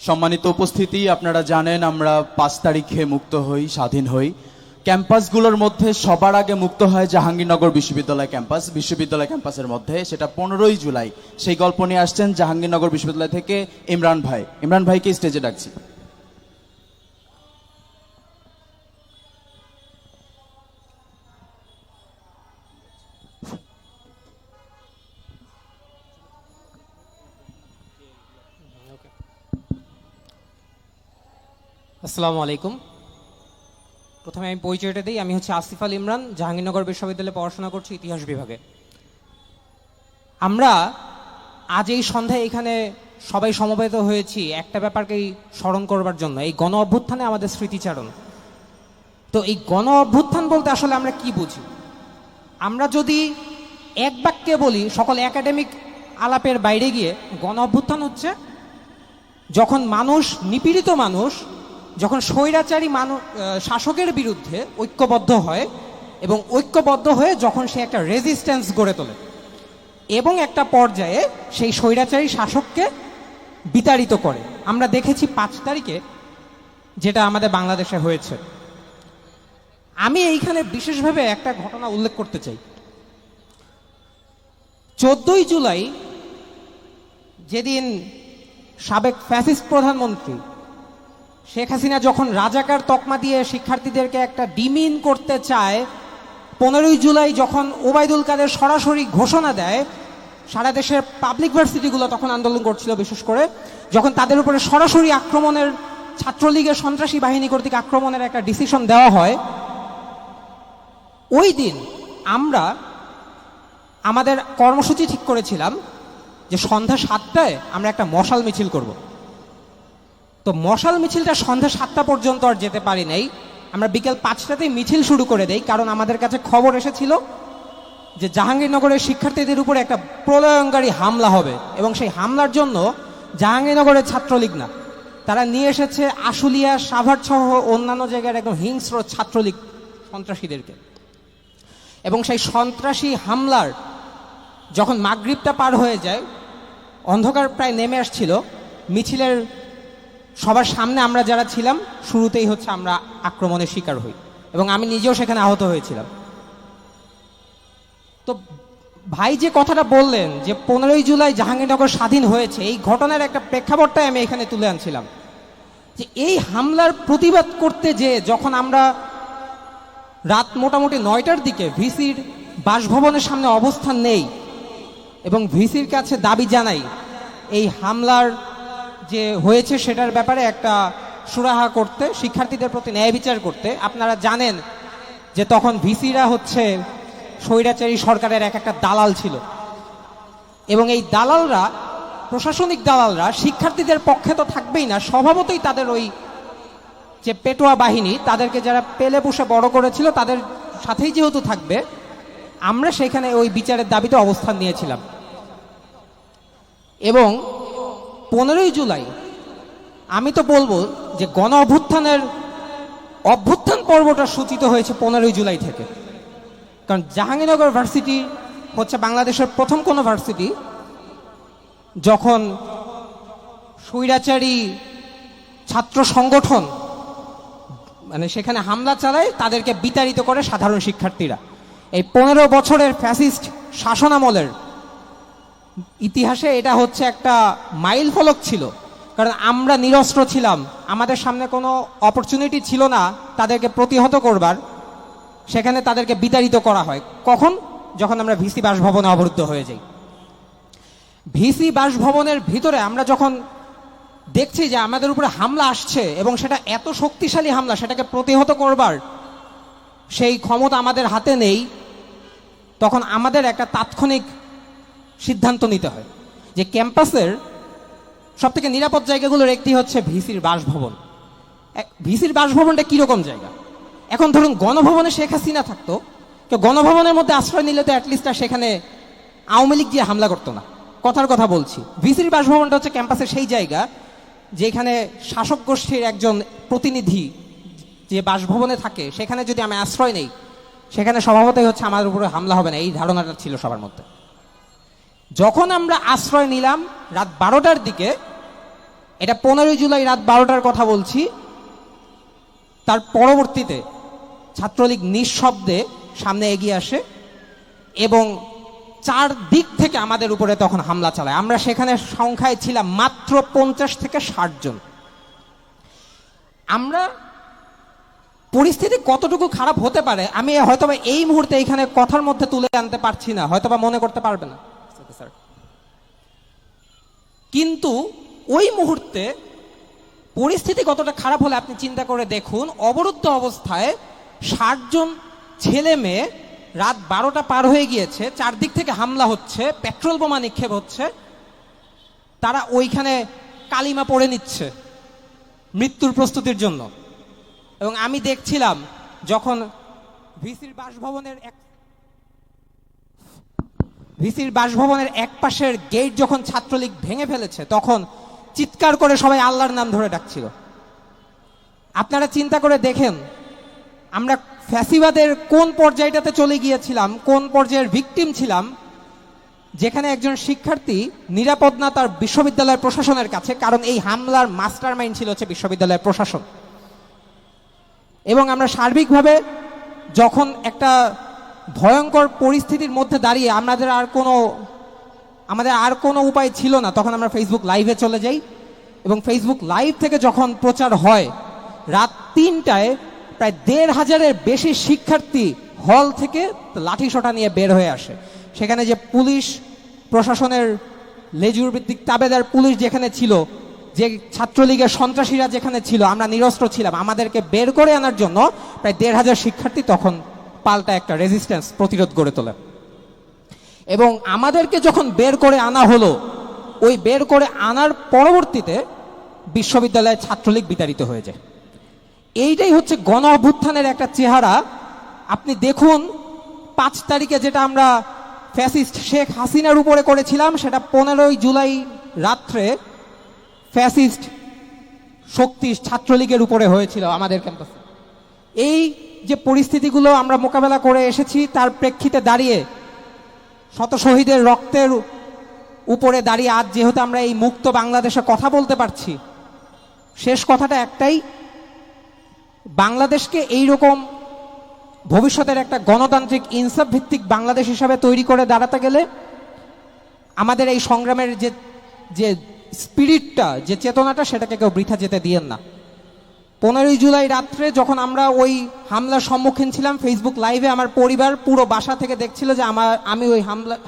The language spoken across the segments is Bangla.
সম্মানিত উপস্থিতি, আপনারা জানেন আমরা 5 তারিখে মুক্ত হই, স্বাধীন হই। ক্যাম্পাসগুলোর মধ্যে সবার আগে মুক্ত হয় জাহাঙ্গীরনগর বিশ্ববিদ্যালয় ক্যাম্পাস। বিশ্ববিদ্যালয় ক্যাম্পাসের মধ্যে সেটা 15ই জুলাই। সেই গল্প নিয়ে আসছেন জাহাঙ্গীরনগর বিশ্ববিদ্যালয় থেকে ইমরান ভাই। ইমরান ভাইকে স্টেজে ডাকছি। আসসালামু আলাইকুম। প্রথমে আমি পরিচয়টা দিই। আমি হচ্ছে আসিফ আল ইমরান, জাহাঙ্গীরনগর বিশ্ববিদ্যালয়ে পড়াশোনা করছি ইতিহাস বিভাগে। আমরা আজ এই সন্ধ্যায় এখানে সবাই সমবেত হয়েছি একটা ব্যাপারকেই স্মরণ করবার জন্য, এই গণ অভ্যুত্থানে আমাদের স্মৃতিচারণ। তো এই গণ অভ্যুত্থান বলতে আসলে আমরা কি বুঝি? আমরা যদি এক বাক্যে বলি, সকল একাডেমিক আলাপের বাইরে গিয়ে, গণ অভ্যুত্থান হচ্ছে যখন মানুষ, নিপীড়িত মানুষ যখন স্বৈরাচারী শাসকের বিরুদ্ধে ঐক্যবদ্ধ হয় এবং ঐক্যবদ্ধ হয়ে যখন সে একটা রেজিস্ট্যান্স গড়ে তোলে এবং একটা পর্যায়ে সেই স্বৈরাচারী শাসককে বিতাড়িত করে। আমরা দেখেছি 5 তারিখে যেটা আমাদের বাংলাদেশে হয়েছে। আমি এইখানে বিশেষভাবে একটা ঘটনা উল্লেখ করতে চাই। 14ই জুলাই যেদিন সাবেক ফ্যাসিস্ট প্রধানমন্ত্রী শেখ হাসিনা যখন রাজাকার তকমা দিয়ে শিক্ষার্থীদেরকে একটা ডিমিন করতে চায়, 15ই জুলাই যখন ওবায়দুল কাদের সরাসরি ঘোষণা দেয়, সারা দেশের পাবলিক ভার্সিটিগুলো তখন আন্দোলন করছিল, বিশেষ করে যখন তাদের উপরে সরাসরি আক্রমণের, ছাত্রলীগের সন্ত্রাসী বাহিনী কর্তৃক আক্রমণের একটা ডিসিশন দেওয়া হয়, ওই দিন আমরা আমাদের কর্মসূচি ঠিক করেছিলাম যে সন্ধ্যা 7টায় আমরা একটা মশাল মিছিল করব। তো মশাল মিছিলটা সন্ধ্যা 7টা পর্যন্ত আর যেতে পারি নাই। আমরা বিকেল 5টাতেই মিছিল শুরু করে দেই, কারণ আমাদের কাছে খবর এসেছিল যে জাহাঙ্গীরনগরের শিক্ষার্থীদের উপরে একটা প্রলয়ঙ্কারী হামলা হবে এবং সেই হামলার জন্য জাহাঙ্গীরনগরের ছাত্রলীগ না, তারা নিয়ে এসেছে আশুলিয়া, সাভার সহ অন্যান্য জায়গার একদম হিংস্র ছাত্রলীগ সন্ত্রাসীদেরকে। এবং সেই সন্ত্রাসী হামলার যখন মাগরিবটা পার হয়ে যায়, অন্ধকার প্রায় নেমে আসছিল, মিছিলের সবার সামনে আমরা যারা ছিলাম শুরুতেই হচ্ছে আমরা আক্রমণের শিকার হই এবং আমি নিজেও সেখানে আহত হয়েছিলাম। তো ভাই যে কথাটা বললেন যে 15ই জুলাই জাহাঙ্গীরনগর স্বাধীন হয়েছে, এই ঘটনার একটা প্রেক্ষাপটটাই আমি এখানে তুলে আনছিলাম। যে এই হামলার প্রতিবাদ করতে যে যখন আমরা রাত মোটামুটি 9টার দিকে ভিসির বাসভবনের সামনে অবস্থান নেই এবং ভিসির কাছে দাবি জানাই এই হামলার যে হয়েছে সেটার ব্যাপারে একটা সুরাহা করতে, শিক্ষার্থীদের প্রতি ন্যায় বিচার করতে, আপনারা জানেন যে তখন ভিসিরা হচ্ছে স্বৈরাচারী সরকারের একটা দালাল ছিল এবং এই দালালরা, প্রশাসনিক দালালরা শিক্ষার্থীদের পক্ষে তো থাকবেই না, স্বভাবতই তাদের ওই যে পেটোয়া বাহিনী, তাদেরকে যারা পেলে পুষে বড় করেছিল তাদের সাথেই যেহেতু থাকবে, আমরা সেখানে ওই বিচারের দাবিতে অবস্থান নিয়েছিলাম। এবং 15ই জুলাই আমি তো বলবো যে গণ অভ্যুত্থান পর্বটা সূচিত হয়েছে 15ই জুলাই থেকে। কারণ জাহাঙ্গীরনগর ভার্সিটি হচ্ছে বাংলাদেশের প্রথম কোনো ভার্সিটি যখন স্বৈরাচারী ছাত্র সংগঠন মানে সেখানে হামলা চালায়, তাদেরকে বিতাড়িত করে সাধারণ শিক্ষার্থীরা। এই 15 বছরের ফ্যাসিস্ট শাসনামলের ইতিহাসে এটা হচ্ছে একটা মাইল ফলক ছিল, কারণ আমরা নিরস্ত্র ছিলাম, আমাদের সামনে কোনো অপরচুনিটি ছিল না তাদেরকে প্রতিহত করবার। সেখানে তাদেরকে বিতাড়িত করা হয় কখন? যখন আমরা ভিসি বাসভবনে অবরুদ্ধ হয়ে যাই। ভিসি বাসভবনের ভিতরে আমরা যখন দেখছি যে আমাদের উপরে হামলা আসছে এবং সেটা এত শক্তিশালী হামলা, সেটাকে প্রতিহত করবার সেই ক্ষমতা আমাদের হাতে নেই, তখন আমাদের একটা তাৎক্ষণিক সিদ্ধান্ত নিতে হয় যে ক্যাম্পাসের সবথেকে নিরাপদ জায়গাগুলোর একটি হচ্ছে ভিসির বাসভবন। ভিসির বাসভবনটা কীরকম জায়গা? এখন ধরুন গণভবনে শেখ হাসিনা থাকতো, কেউ গণভবনের মধ্যে আশ্রয় নিলে তো অ্যাটলিস্ট আর সেখানে আওয়ামী লীগ দিয়ে হামলা করতো না, কথার কথা বলছি। ভিসির বাসভবনটা হচ্ছে ক্যাম্পাসের সেই জায়গা যেখানে শাসক গোষ্ঠীর একজন প্রতিনিধি যে বাসভবনে থাকে, সেখানে যদি আমি আশ্রয় নেই, সেখানে স্বভাবতই হচ্ছে আমার উপরে হামলা হবে না, এই ধারণাটা ছিল সবার মধ্যে। যখন আমরা আশ্রয় নিলাম রাত 12টার দিকে, এটা 15 জুলাই রাত 12টার কথা বলছি। তার পরবর্তীতে ছাত্রলীগ নিঃশব্দে সামনে এগিয়ে আসে এবং চার দিক থেকে আমাদের উপরে তখন হামলা চালায়। আমরা সেখানে সংখ্যায় ছিলাম মাত্র 50 থেকে 60 জন। আমরা পরিস্থিতি কতটুকু খারাপ হতে পারে আমি হয়তোবা এই মুহূর্তে এখানে কথার মধ্যে তুলে আনতে পারছি না, হয়তোবা মনে করতে পারবে না, কিন্তু ওই মুহূর্তে পরিস্থিতি কতটা খারাপ হলে আপনি চিন্তা করে দেখুন। অবরুদ্ধ অবস্থায় 60 জন ছেলে মেয়ে, রাত 12টা পার হয়ে গিয়েছে, চারদিক থেকে হামলা হচ্ছে, পেট্রোল বোমা নিক্ষেপ হচ্ছে, তারা ওইখানে কালিমা পড়ে নিচ্ছে মৃত্যুর প্রস্তুতির জন্য। এবং আমি দেখছিলাম যখন ভিসির বাসভবনের এক পাশের গেট যখন ছাত্রলীগ ভেঙে ফেলেছে, তখন চিৎকার করে সবাই আল্লাহর নাম ধরে ডাকছিল। আপনারা চিন্তা করে দেখেন আমরা ফ্যাসিবাদের কোন পর্যায়টাতে চলে গিয়েছিলাম, কোন পর্যায়ের ভিকটিম ছিলাম, যেখানে একজন শিক্ষার্থী নিরাপদ না তার বিশ্ববিদ্যালয়ের প্রশাসনের কাছে, কারণ এই হামলার মাস্টারমাইন্ড ছিল হচ্ছে বিশ্ববিদ্যালয়ের প্রশাসন। এবং আমরা সার্বিকভাবে যখন একটা ভয়ঙ্কর পরিস্থিতির মধ্যে দাঁড়িয়ে আমাদের আর কোনো উপায় ছিল না, তখন আমরা ফেসবুক লাইভে চলে যাই এবং ফেসবুক লাইভ থেকে যখন প্রচার হয়, রাত 3টায় প্রায় 1500-এর বেশি শিক্ষার্থী হল থেকে লাঠিসোঁটা নিয়ে বের হয়ে আসে। সেখানে যে পুলিশ প্রশাসনের লেজুর ভিত্তিক তাবেদার পুলিশ যেখানে ছিল, যে ছাত্রলীগের সন্ত্রাসীরা যেখানে ছিল, আমরা নিরস্ত্র ছিলাম, আমাদেরকে বের করে আনার জন্য প্রায় 1500 শিক্ষার্থী তখন পাল্টা একটা রেজিস্ট্যান্স প্রতিরোধ গড়ে তোলে। এবং আমাদেরকে যখন বের করে আনা হলো, ওই বের করে আনার পরবর্তীতে বিশ্ববিদ্যালয়ে ছাত্রলীগ বিতাড়িত হয়ে যায়। এইটাই হচ্ছে গণ অভ্যুত্থানের একটা চেহারা। আপনি দেখুন 5 তারিখে যেটা আমরা ফ্যাসিস্ট শেখ হাসিনার উপরে করেছিলাম, সেটা 15 জুলাই রাত্রে ফ্যাসিস্ট শক্তি ছাত্রলীগের উপরে হয়েছিল আমাদের ক্যাম্পাসে। এই যে পরিস্থিতিগুলো আমরা মোকাবেলা করে এসেছি, তার প্রেক্ষিতে দাঁড়িয়ে শত শহীদের রক্তের উপরে দাঁড়িয়ে আজ যেহেতু আমরা এই মুক্ত বাংলাদেশে কথা বলতে পারছি, শেষ কথাটা একটাই, বাংলাদেশকে এইরকম ভবিষ্যতের একটা গণতান্ত্রিক ইনসাফ ভিত্তিক বাংলাদেশ হিসাবে তৈরি করে দাঁড়াতে গেলে আমাদের এই সংগ্রামের যে স্পিরিটটা, যে চেতনাটা, সেটাকে কেউ বৃথা যেতে দিয়েন না। 15 জুলাই রাত্রে যখন আমরা ওই হামলার সম্মুখীন ছিলাম, ফেসবুক লাইভে আমার পরিবার পুরো বাসা থেকে দেখছিল যে আমি ওই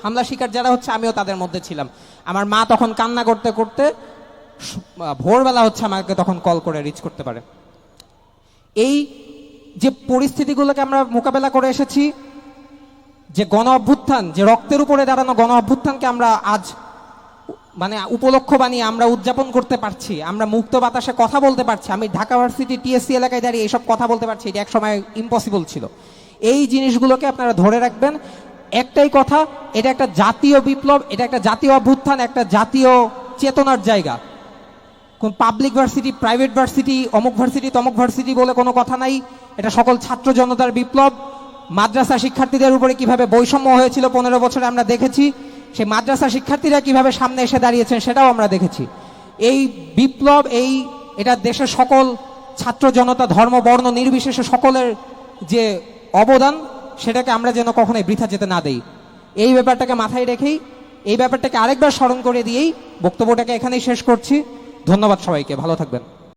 হামলা শিকার যারা হচ্ছে, আমিও তাদের মধ্যে ছিলাম। আমার মা তখন কান্না করতে করতে ভোরবেলা হচ্ছে আমাকে তখন কল করে রিচ করতে পারে। এই যে পরিস্থিতিগুলোকে আমরা মোকাবেলা করে এসেছি, যে গণ অভ্যুত্থান, যে রক্তের উপরে দাঁড়ানো গণ অভ্যুত্থানকে আমরা আজ উপলক্ষ বানিয়ে আমরা উদযাপন করতে পারছি, আমরা মুক্ত বাতাসে কথা বলতে পারছি, আমি ঢাকা ভার্সিটি টিএসসি এলাকায় দাঁড়িয়ে এইসব কথা বলতে পারছি, এটা এক সময় ইম্পসিবল ছিল। এই জিনিসগুলোকে আপনারা ধরে রাখবেন। একটাই কথা, এটা একটা জাতীয় বিপ্লব, এটা একটা জাতীয় অভ্যুত্থান, একটা জাতীয় চেতনার জায়গা। কোন পাবলিক ভার্সিটি, প্রাইভেট ভার্সিটি, অমুক ভার্সিটি তমুক ভার্সিটি বলে কোনো কথা নাই। এটা সকল ছাত্র জনতার বিপ্লব। মাদ্রাসা শিক্ষার্থীদের উপরে কিভাবে বৈষম্য হয়েছিল 15 বছরে আমরা দেখেছি, সেই মাদ্রাসা শিক্ষার্থীরা কিভাবে সামনে এসে দাঁড়িয়েছেন সেটাও আমরা দেখেছি। এই বিপ্লব, এটা দেশের সকল ছাত্র জনতা, ধর্ম বর্ণ নির্বিশেষে সকলের যে অবদান, সেটাকে আমরা যেন কখনোই বৃথা যেতে না দেই। এই ব্যাপারটাকে মাথায় রেখেই, এই ব্যাপারটাকে আরেকবার স্মরণ করে দিয়েই বক্তব্যটাকে এখানেই শেষ করছি। ধন্যবাদ সবাইকে, ভালো থাকবেন।